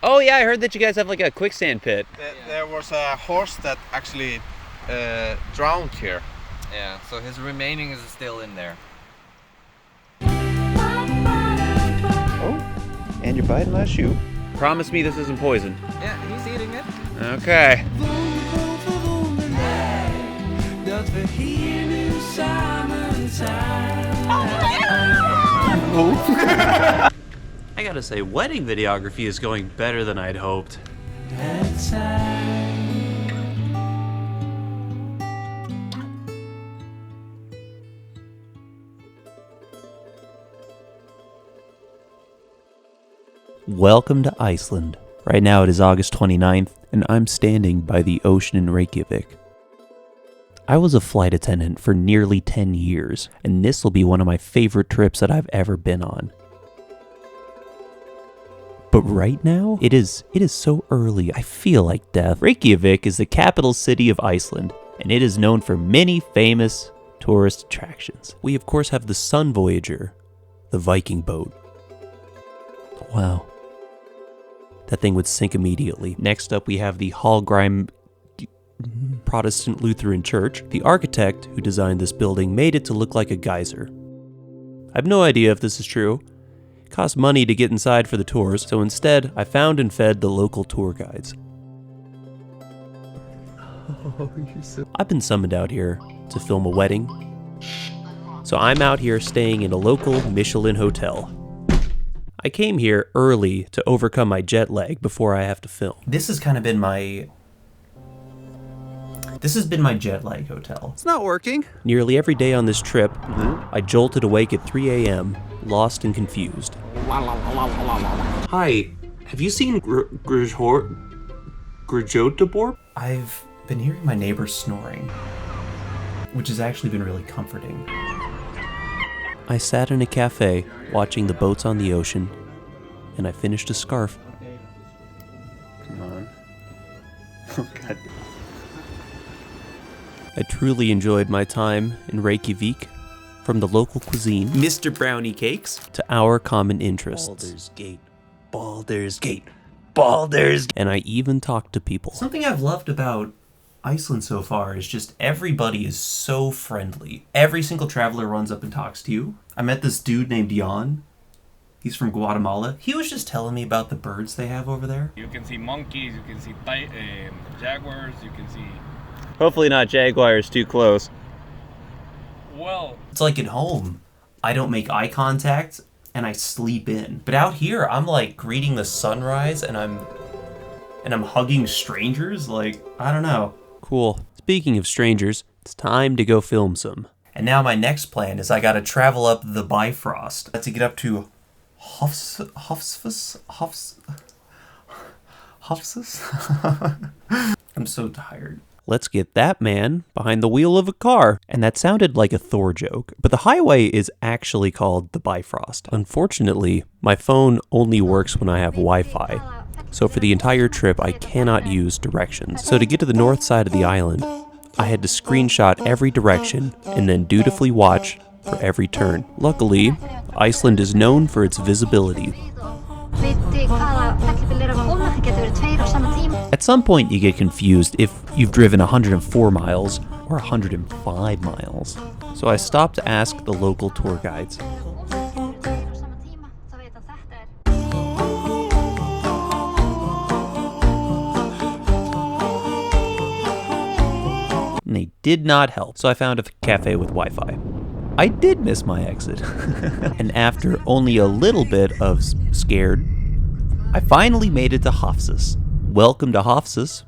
Oh yeah, I heard that you guys have like a quicksand pit. There was a horse that actually drowned here. Yeah, so his remaining is still in there. Oh, and you're biting my shoe. Promise me this isn't poison. Yeah, he's eating it. Okay. I gotta say, wedding videography is going better than I'd hoped. Welcome to Iceland. Right now it is August 29th, and I'm standing by the ocean in Reykjavik. I was a flight attendant for nearly 10 years, and this will be one of my favorite trips that I've ever been on. But right now, it is so early, I feel like death. Reykjavik is the capital city of Iceland, and it is known for many famous tourist attractions. We of course have the Sun Voyager, the Viking boat. Wow. That thing would sink immediately. Next up we have the Hallgrim Protestant Lutheran Church. The architect who designed this building made it to look like a geyser. I have no idea if this is true. It costs money to get inside for the tours, so instead I found and fed the local tour guides. I've been summoned out here to film a wedding, so I'm out here staying in a local Michelin hotel. I came here early to overcome my jet lag before I have to film. This has been my jet lag hotel. It's not working. Nearly every day on this trip, I jolted awake at 3 a.m., lost and confused. Hi, have you seen Grjotebor? I've been hearing my neighbors snoring, which has actually been really comforting. I sat in a cafe, watching the boats on the ocean, and I finished a scarf. Come on. Oh, God. I truly enjoyed my time in Reykjavik, from the local cuisine, Mr. Brownie cakes, to our common interests. Baldur's Gate. And I even talked to people. Something I've loved about Iceland so far is just everybody is so friendly. Every single traveler runs up and talks to you. I met this dude named Jan. He's from Guatemala. He was just telling me about the birds they have over there. You can see monkeys, you can see jaguars, you can see... Hopefully not jaguars too close. Well... It's like at home, I don't make eye contact and I sleep in. But out here, I'm like greeting the sunrise and I'm hugging strangers. Like, I don't know. Cool. Speaking of strangers, it's time to go film some. And now my next plan is I gotta travel up the Bifrost to get up to Hofsfoss. I'm so tired. Let's get that man behind the wheel of a car. And that sounded like a Thor joke, but the highway is actually called the Bifrost. Unfortunately, my phone only works when I have Wi-Fi. So for the entire trip, I cannot use directions. So to get to the north side of the island, I had to screenshot every direction and then dutifully watch for every turn. Luckily, Iceland is known for its visibility. At some point you get confused if you've driven 104 miles or 105 miles. So I stopped to ask the local tour guides. And they did not help, so I found a cafe with Wi-Fi. I did miss my exit. And after only a little bit of scared, I finally made it to Hofsfoss. Welcome to Hofsfoss.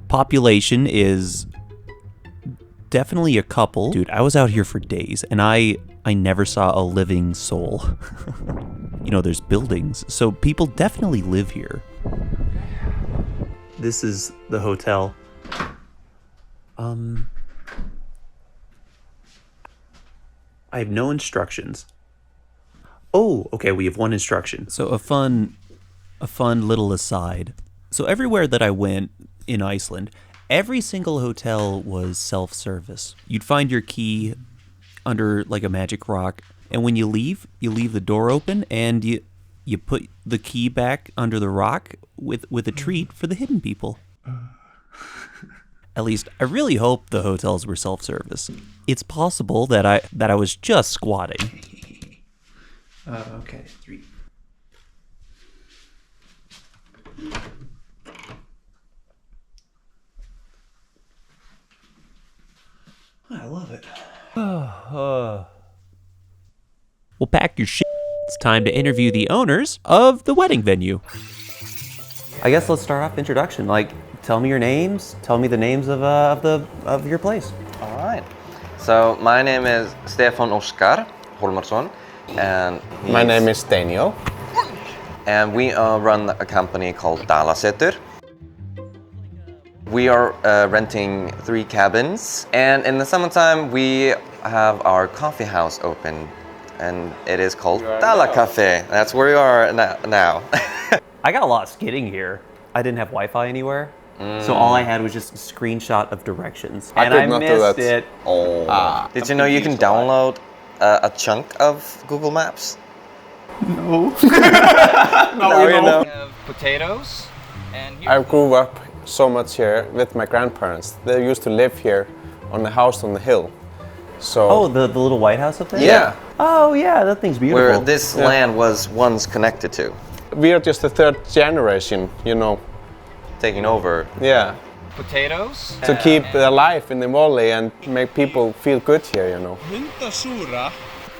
Population is definitely a couple. Dude, I was out here for days, and I never saw a living soul. You know, there's buildings, so people definitely live here. This is the hotel. I have no instructions. Oh, okay, we have one instruction. So a fun little aside. So everywhere that I went in Iceland, every single hotel was self-service. You'd find your key under like a magic rock, and when you leave the door open, and You put the key back under the rock with a treat for the hidden people. At least, I really hope the hotels were self-service. It's possible that I was just squatting. Okay, 3. I love it. Well, pack your shit. It's time to interview the owners of the wedding venue. I guess let's start off introduction. Like, tell me your names. Tell me the names of your place. All right. So my name is Stefán Óskar Hólmarsson, and My name is Daníel. and we run a company called Dalasetur. We are renting 3 cabins, and in the summertime we have our coffee house open, and it is called Dala Cafe. That's where we are now. I got lost getting here. I didn't have Wi-Fi anywhere, so all I had was just a screenshot of directions, and I missed it. Oh. Did you know you can download a chunk of Google Maps? No. No, you know. We have potatoes, and I grew up so much here with my grandparents. They used to live here on the house on the hill. So Oh, the little White House up there? Yeah. Oh, yeah, that thing's beautiful. where this land was once connected to, we are just the 3rd generation, you know. taking over. Yeah. Potatoes. To keep the life in the valley and make people feel good here, you know. Hundasúra.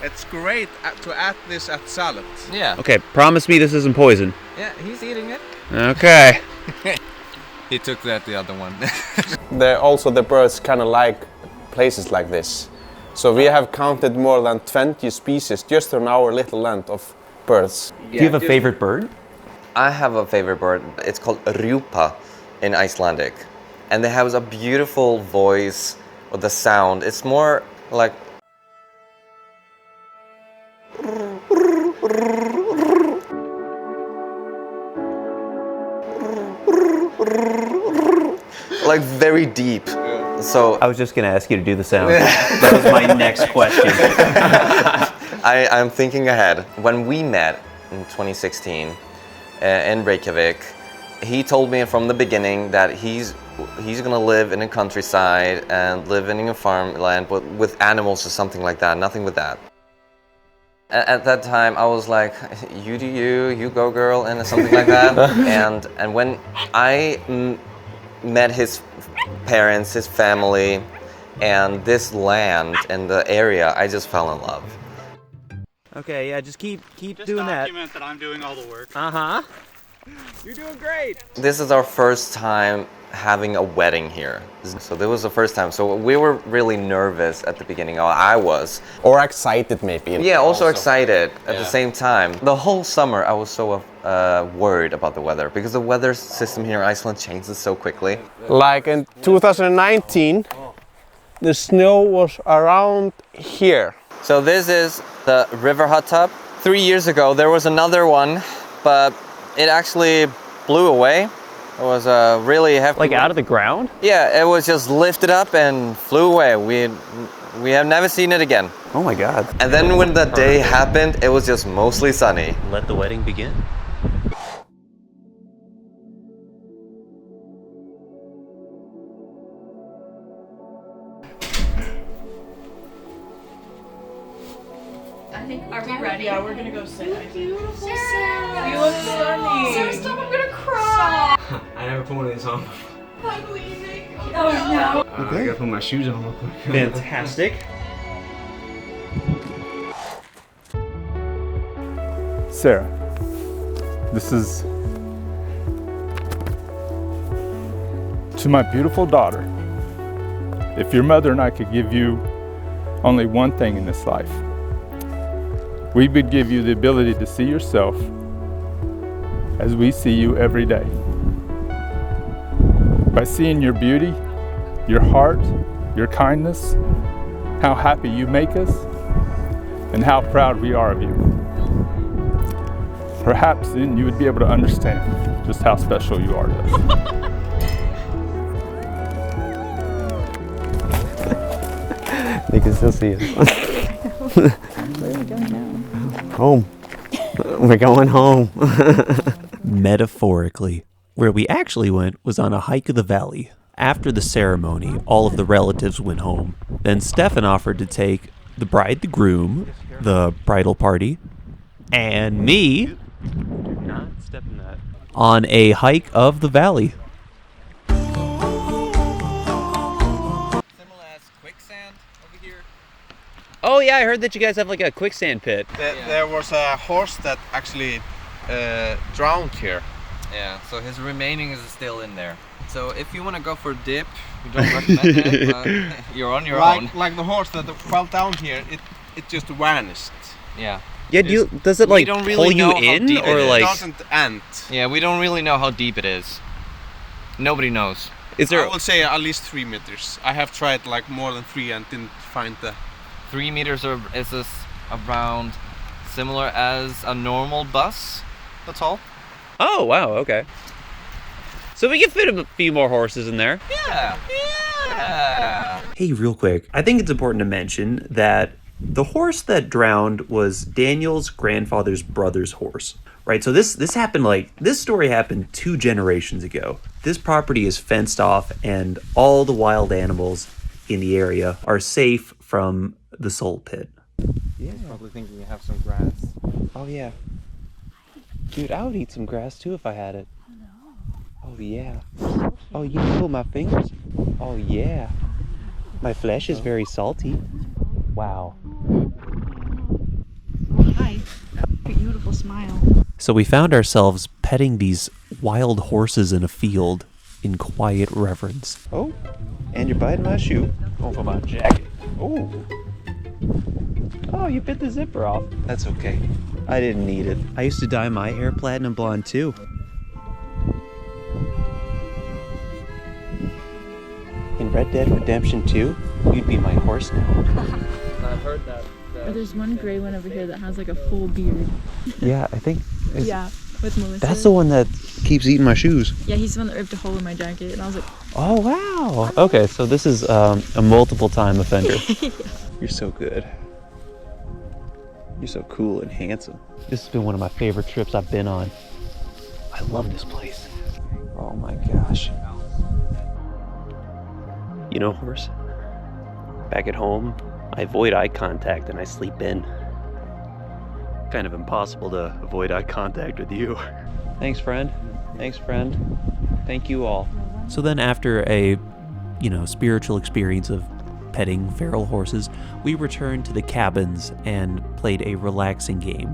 It's great to add this at salad. Yeah. Okay, promise me this isn't poison. Yeah, he's eating it. Okay. He took that the other one. The birds kind of like places like this. So we have counted more than 20 species just on our little land of birds. Do you have a favorite bird? I have a favorite bird. It's called rjúpa in Icelandic, and they have a beautiful voice with the sound. It's more like very deep. So I was just going to ask you to do the sound. That was my next question. I'm thinking ahead. When we met in 2016 in Reykjavik, he told me from the beginning that he's gonna live in a countryside and live in a farmland, but with animals or something like that. Nothing with that. At that time, I was like, "You do you go, girl," and something like that. and when I met his parents, his family, and this land and the area, I just fell in love. Okay, yeah, just keep Just doing that. document that I'm doing all the work. Uh-huh. You're doing great. This is our first time having a wedding here. So this was the first time. So we were really nervous at the beginning. I was. Or excited maybe. Yeah, also excited at the same time. The whole summer I was so worried about the weather because the weather system here in Iceland changes so quickly. Like in 2019, the snow was around here. So this is the river hot tub. 3 years ago there was another one, but it actually blew away. It was a really hefty. Like out of the ground? Yeah, it was just lifted up and flew away. We have never seen it again. Oh my God. And then when the day happened, it was just mostly sunny. Let the wedding begin. Are we ready? Yeah, we're gonna go sit. Beautiful You Sarah. look stunning. Sarah, stop! I'm gonna cry. I never put one of these on. I'm leaving. Oh no. I gotta put my shoes on real quick. Fantastic. Sarah, this is to my beautiful daughter. If your mother and I could give you only one thing in this life, we would give you the ability to see yourself as we see you every day. By seeing your beauty, your heart, your kindness, how happy you make us, and how proud we are of you. Perhaps then you would be able to understand just how special you are to us. They can still see us. Where are we going now? Home. We're going home. Metaphorically. Where we actually went was on a hike of the valley. After the ceremony, all of the relatives went home. Then Stefan offered to take the bride, the groom, the bridal party, and me Do not step in that. on a hike of the valley. Similar as quicksand over here. Oh yeah, I heard that you guys have like a quicksand pit. There was a horse that actually drowned here. Yeah, so his remaining is still in there. So if you want to go for a dip, we don't recommend it, but you're on your own. Like the horse that fell down here, it just vanished. Yeah. Yeah, does it like don't really pull you know how in deep it or is. like It doesn't end. Yeah, we don't really know how deep it is. Nobody knows. is there I will say at least 3 meters. I have tried like more than 3 and didn't find the... 3 meters is this around similar as a normal bus? That's all. Oh, wow, okay. So we can fit a few more horses in there. Yeah. Yeah. Hey, real quick, I think it's important to mention that the horse that drowned was Daniel's grandfather's brother's horse, right? So this happened this story happened 2 generations ago. This property is fenced off and all the wild animals in the area are safe from the soul pit. Yeah. Probably thinking you have some grass. Oh, yeah. Dude, I would eat some grass too if I had it. Oh, yeah. Oh, you can pull my fingers? Oh, yeah. My flesh is very salty. Wow. Hi. Beautiful smile. So we found ourselves petting these wild horses in a field in quiet reverence. Oh, and you're biting my shoe. Oh, for my jacket. Oh. Oh, you bit the zipper off. That's okay. I didn't need it. I used to dye my hair platinum blonde too. In Red Dead Redemption 2, you'd be my horse now. I've heard that. There's one gray one over here that has like a full beard. Yeah, I think... Yeah, with Melissa. That's the one that keeps eating my shoes. Yeah, he's the one that ripped a hole in my jacket, and I was like, Oh, wow. Okay, so this is a multiple time offender. You're so good. You're so cool and handsome. This has been one of my favorite trips I've been on. I love this place. Oh my gosh. You know, horse, back at home, I avoid eye contact and I sleep in. Kind of impossible to avoid eye contact with you. Thanks, friend. Thanks, friend. Thank you all. So then after a, spiritual experience of petting feral horses, we returned to the cabins and played a relaxing game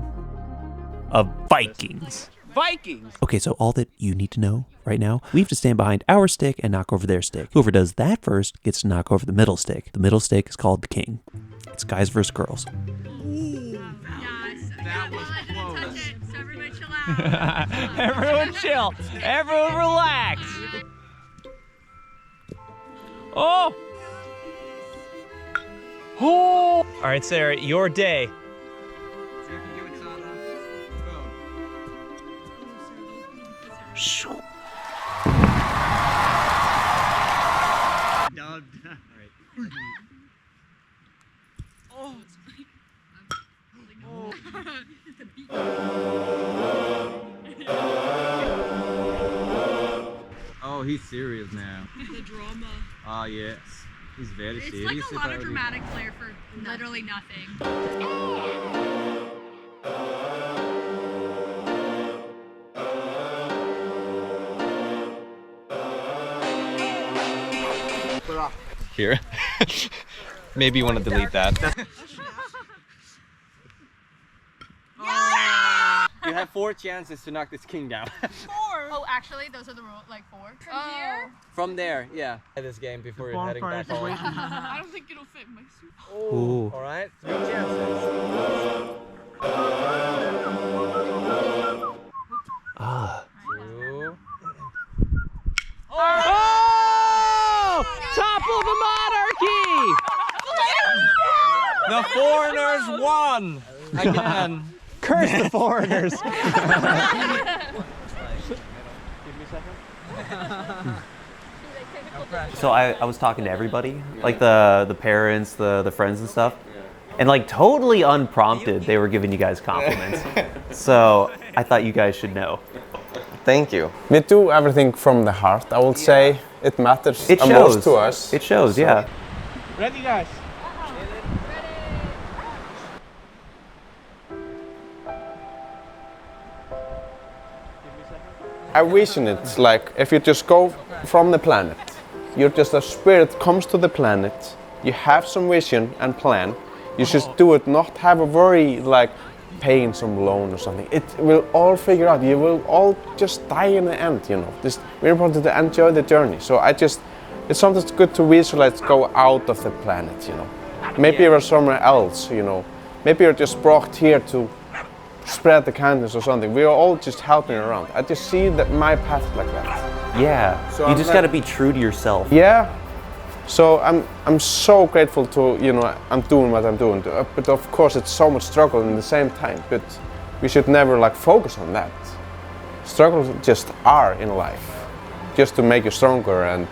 of Vikings. Vikings! Okay, so all that you need to know right now, we have to stand behind our stick and knock over their stick. Whoever does that first gets to knock over the middle stick. The middle stick is called the king. It's guys versus girls. That was close. So everybody chill out. Everyone chill. Everyone relax. Oh! Oh! All right, Sarah, your day. Oh, he's serious now. The drama. Oh, yes. He's very It's serious. like a lot of dramatic flair for literally nothing. Here. Maybe you want to delete that. You have 4 chances to knock this king down. 4? Oh, actually, those are the rules, like 4. From here? From there, yeah. This game before you're heading back home. I don't think it'll fit in my suit. Ooh. All right, 3 chances. Ah. 2. Oh! Topple the monarchy! The foreigners won again. Curse the foreigners! So I was talking to everybody, like the parents, the friends and stuff, And like totally unprompted, they were giving you guys compliments. So I thought you guys should know. Thank you. We do everything from the heart, I would say. It matters It most shows to us. It shows, yeah. Ready, guys? I vision it like if you just go from the planet, you're just a spirit comes to the planet, you have some vision and plan, you should do it, not have a worry like paying some loan or something. It will all figure out, you will all just die in the end, you know. It's very important to enjoy the journey. So it's sometimes good to visualize, go out of the planet, you know. Maybe you're somewhere else, you know. Maybe you're just brought here to spread the kindness or something. We are all just helping around. I just see that my path like that. Yeah, So you I'm just like- got to be true to yourself. Yeah. So I'm so grateful to, you know, I'm doing what I'm doing. But of course it's so much struggle in the same time. But we should never like focus on that. Struggles just are in life, just to make you stronger and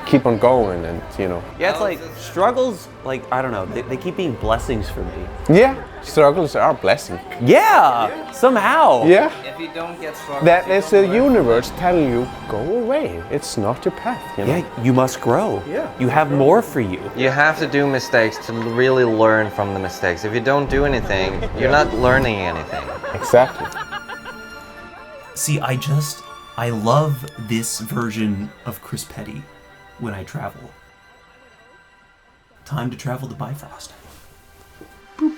keep on going, and you know. Yeah, it's like struggles, like, I don't know, they keep being blessings for me. Yeah, struggles are a blessing. Yeah, somehow. Yeah. If you don't get struggles, That is the universe telling you, go away. It's not your path, you know. Yeah, you must grow. Yeah. You have more for you. You have to do mistakes to really learn from the mistakes. If you don't do anything, you're not learning anything. Exactly. See, I love this version of Chris Petty when I travel. Time to travel to Bifrost. Boop.